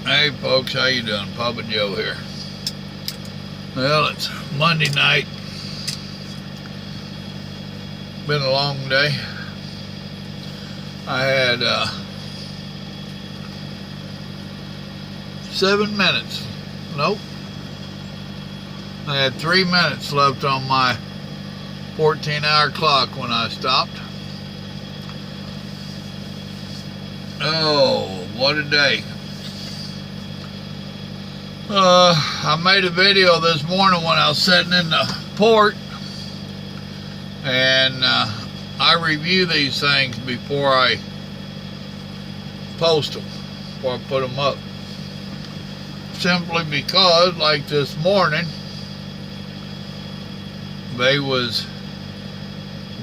Hey folks, how you doing? Papa Joe here. Well, it's Monday night. Been a long day. I had 7 minutes. Nope. I had 3 minutes left on my 14-hour clock when I stopped. Oh, what a day. I made a video this morning when I was sitting in the port, and I review these things before I post them, before I put them up. Simply because, like this morning, they was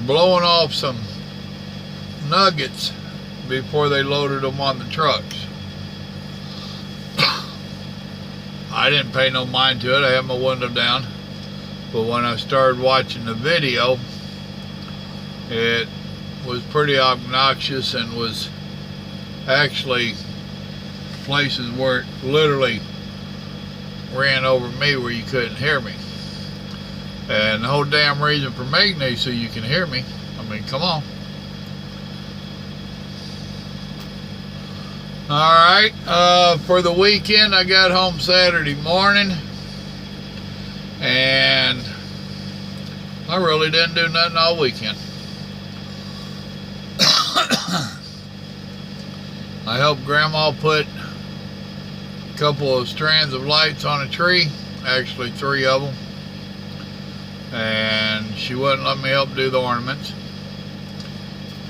blowing off some nuggets before they loaded them on the trucks. I didn't pay no mind to it. I had my window down. But when I started watching the video, it was pretty obnoxious and was actually places where it literally ran over me where you couldn't hear me. And the whole damn reason for making these so you can hear me. I mean, come on. Alright, for the weekend, I got home Saturday morning, and I really didn't do nothing all weekend. I helped Grandma put a couple of strands of lights on a tree, actually 3 of them, and she wouldn't let me help do the ornaments.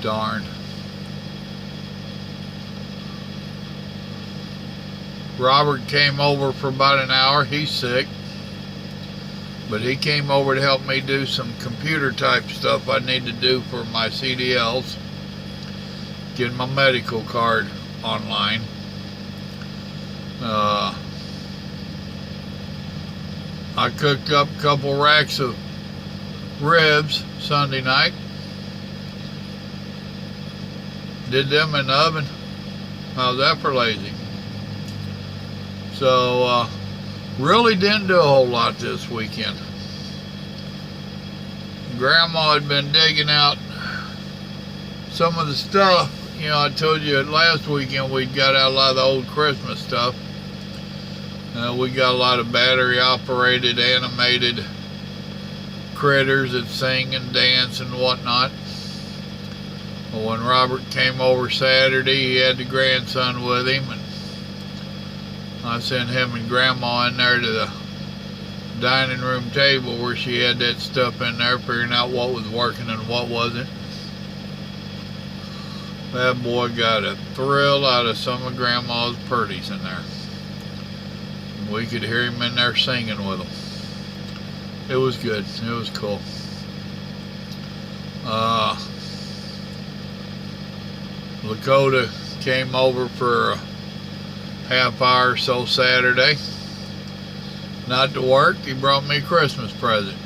Darn. Robert came over for about an hour. He's sick, but he came over to help me do some computer type stuff I need to do for my CDLs, getting my medical card online. I cooked up a couple racks of ribs Sunday night, did them in the oven. How's that for lazy? So, really didn't do a whole lot this weekend. Grandma had been digging out some of the stuff. You know, I told you last weekend we got out a lot of the old Christmas stuff. We got a lot of battery operated, animated critters that sing and dance and whatnot. Well, when Robert came over Saturday, he had the grandson with him, and I sent him and Grandma in there to the dining room table where she had that stuff in there, figuring out what was working and what wasn't. That boy got a thrill out of some of Grandma's purdies in there. We could hear him in there singing with them. It was good. It was cool. Lakota came over for a half hour or so Saturday, not to work. He brought me a Christmas present.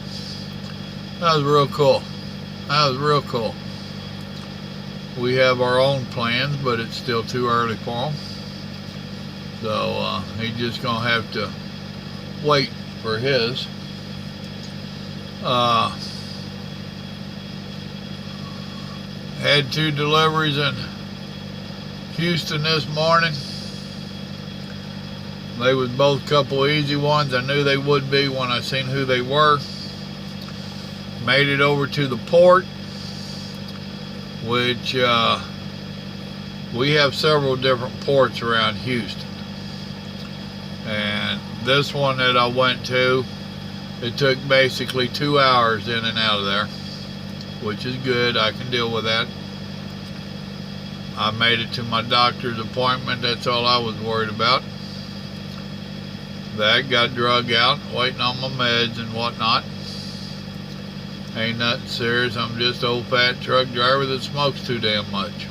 That was real cool. That was real cool. We have our own plans, but it's still too early for him. So he's just gonna have to wait for his. Had 2 deliveries in Houston this morning. They was both couple easy ones. I knew they would be when I seen who they were. Made it over to the port, which we have several different ports around Houston. And this one that I went to, it took basically 2 hours in and out of there, which is good. I can deal with that. I made it to my doctor's appointment. That's all I was worried about. That got drug out, waiting on my meds and whatnot. Ain't nothing serious. I'm just an old fat truck driver that smokes too damn much.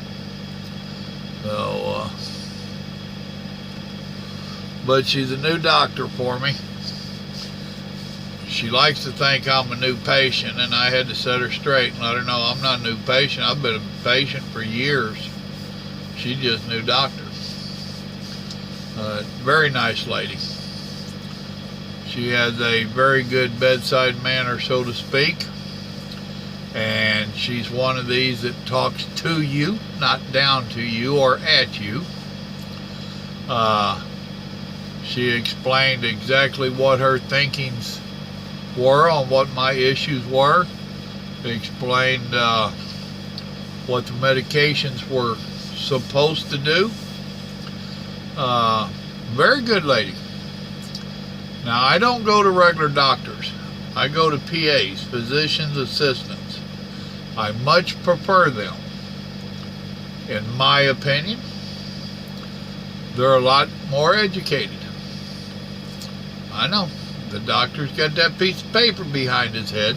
So, but she's a new doctor for me. She likes to think I'm a new patient, and I had to set her straight and let her know I'm not a new patient. I've been a patient for years. She's just a new doctor. Very nice lady. She has a very good bedside manner, so to speak. And she's one of these that talks to you, not down to you or at you. She explained exactly what her thinkings were on what my issues were. Explained what the medications were supposed to do. Very good lady. Now, I don't go to regular doctors. I go to PAs, physician's assistants. I much prefer them. In my opinion, they're a lot more educated. I know, the doctor's got that piece of paper behind his head,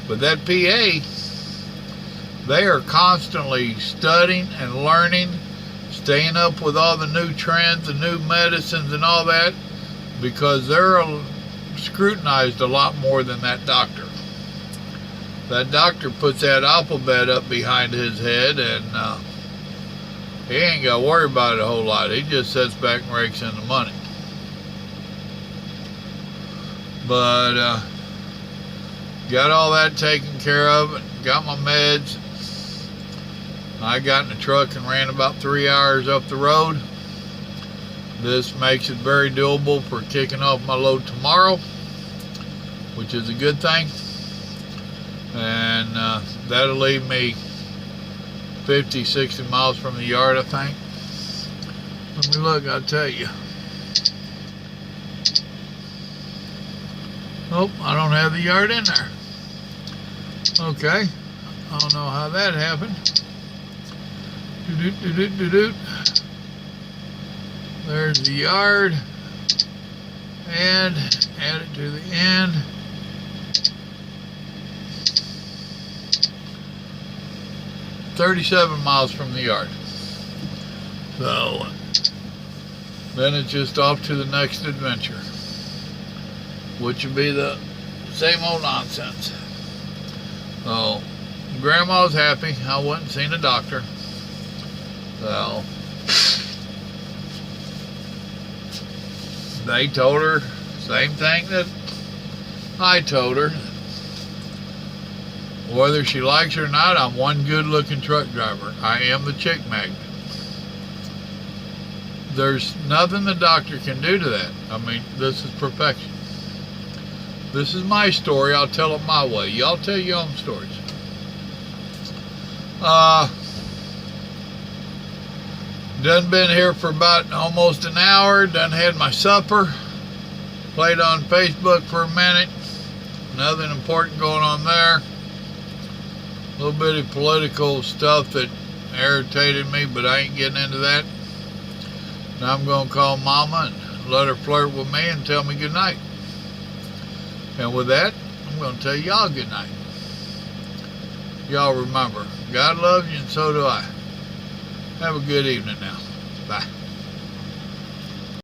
but that PA, they are constantly studying and learning, staying up with all the new trends and new medicines and all that, because they're scrutinized a lot more than that doctor. That doctor puts that alphabet up behind his head, and he ain't got to worry about it a whole lot. He just sits back and rakes in the money. But got all that taken care of, and got my meds. I got in the truck and ran about 3 hours up the road. This makes it very doable for kicking off my load tomorrow, which is a good thing. And that'll leave me 50, 60 miles from the yard, I think. Let me look, I'll tell you. Oh, I don't have the yard in there. Okay, I don't know how that happened. There's the yard, and add it to the end. $37 miles from the yard. So then it's just off to the next adventure, which will be the same old nonsense. So Grandma's happy. I went and seen a doctor. So they told her same thing that I told her. Whether she likes it or not, I'm one good-looking truck driver. I am the chick magnet. There's nothing the doctor can do to that. I mean, this is perfection. This is my story. I'll tell it my way. Y'all tell your own stories. Done been here for about almost an hour. Done had my supper. Played on Facebook for a minute. Nothing important going on there. A little bit of political stuff that irritated me, but I ain't getting into that. Now I'm going to call Mama and let her flirt with me and tell me good night. And with that, I'm going to tell y'all good night. Y'all remember, God loves you and so do I. Have a good evening now. Bye.